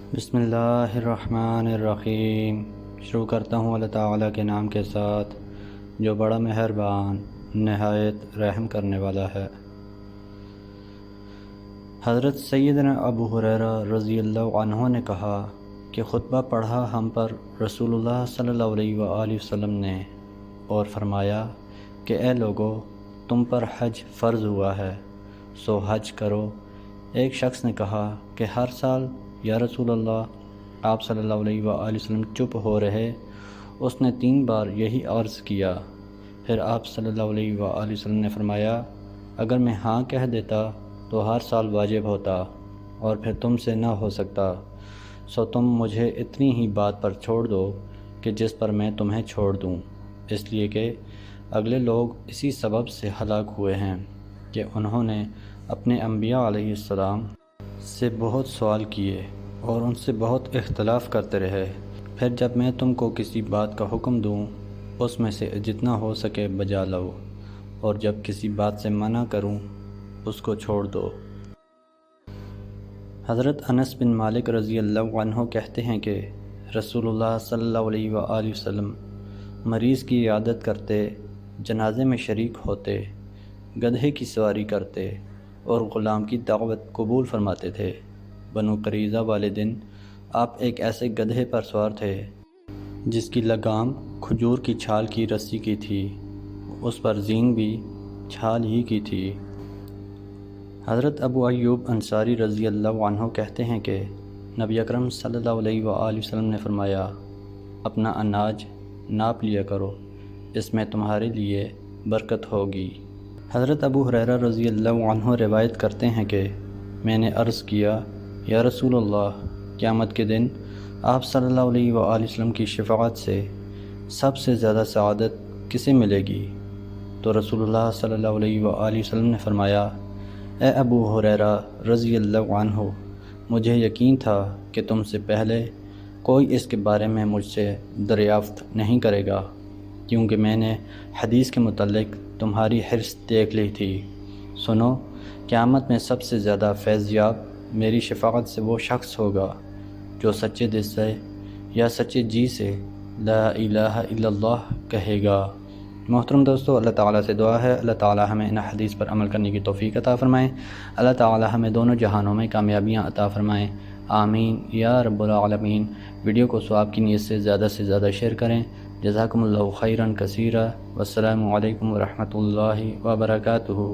بسم اللہ الرحمن الرحیم۔ شروع کرتا ہوں اللہ تعالیٰ کے نام کے ساتھ جو بڑا مہربان نہایت رحم کرنے والا ہے۔ حضرت سیدنا ابو ہریرہ رضی اللہ عنہ نے کہا کہ خطبہ پڑھا ہم پر رسول اللہ صلی اللہ علیہ وآلہ وسلم نے اور فرمایا کہ اے لوگو، تم پر حج فرض ہوا ہے سو حج کرو۔ ایک شخص نے کہا کہ ہر سال یا رسول اللہ، آپ صلی اللہ علیہ وآلہ وسلم چپ ہو رہے۔ اس نے 3 بار یہی عرض کیا، پھر آپ صلی اللہ علیہ وآلہ وسلم نے فرمایا اگر میں ہاں کہہ دیتا تو ہر سال واجب ہوتا اور پھر تم سے نہ ہو سکتا، سو تم مجھے اتنی ہی بات پر چھوڑ دو کہ جس پر میں تمہیں چھوڑ دوں، اس لیے کہ اگلے لوگ اسی سبب سے ہلاک ہوئے ہیں کہ انہوں نے اپنے انبیاء علیہ السلام سے بہت سوال کیے اور ان سے بہت اختلاف کرتے رہے۔ پھر جب میں تم کو کسی بات کا حکم دوں اس میں سے جتنا ہو سکے بجا لو، اور جب کسی بات سے منع کروں اس کو چھوڑ دو۔ حضرت انس بن مالک رضی اللہ عنہ کہتے ہیں کہ رسول اللہ صلی اللہ علیہ وآلہ وسلم مریض کی عیادت کرتے، جنازے میں شریک ہوتے، گدھے کی سواری کرتے اور غلام کی دعوت قبول فرماتے تھے۔ بنو قریظہ والے دن آپ ایک ایسے گدھے پر سوار تھے جس کی لگام کھجور کی چھال کی رسی کی تھی، اس پر زین بھی چھال ہی کی تھی۔ حضرت ابو ایوب انصاری رضی اللہ عنہ کہتے ہیں کہ نبی اکرم صلی اللہ علیہ وآلہ وسلم نے فرمایا اپنا اناج ناپ لیا کرو، اس میں تمہارے لیے برکت ہوگی۔ حضرت ابو ہریرہ رضی اللہ عنہ روایت کرتے ہیں کہ میں نے عرض کیا یا رسول اللہ، قیامت کے دن آپ صلی اللہ علیہ وآلہ وسلم کی شفاعت سے سب سے زیادہ سعادت کسے ملے گی؟ تو رسول اللہ صلی اللہ علیہ وآلہ وسلم نے فرمایا اے ابو ہریرہ رضی اللہ عنہ، مجھے یقین تھا کہ تم سے پہلے کوئی اس کے بارے میں مجھ سے دریافت نہیں کرے گا، کیونکہ میں نے حدیث کے متعلق تمہاری حرص دیکھ لی تھی۔ سنو، قیامت میں سب سے زیادہ فیض یاب میری شفاعت سے وہ شخص ہوگا جو سچے دل سے یا سچے جی سے لا الہ الا اللہ کہے گا۔ محترم دوستو، اللہ تعالیٰ سے دعا ہے اللہ تعالیٰ ہمیں ان حدیث پر عمل کرنے کی توفیق عطا فرمائیں، اللہ تعالیٰ ہمیں دونوں جہانوں میں کامیابیاں عطا فرمائیں، آمین یا رب العالمین۔ ویڈیو کو ثواب کی نیت سے زیادہ شیئر کریں۔ جزاکم اللہ خیرا کثیرا، والسلام علیکم ورحمۃ اللہ وبرکاتہ۔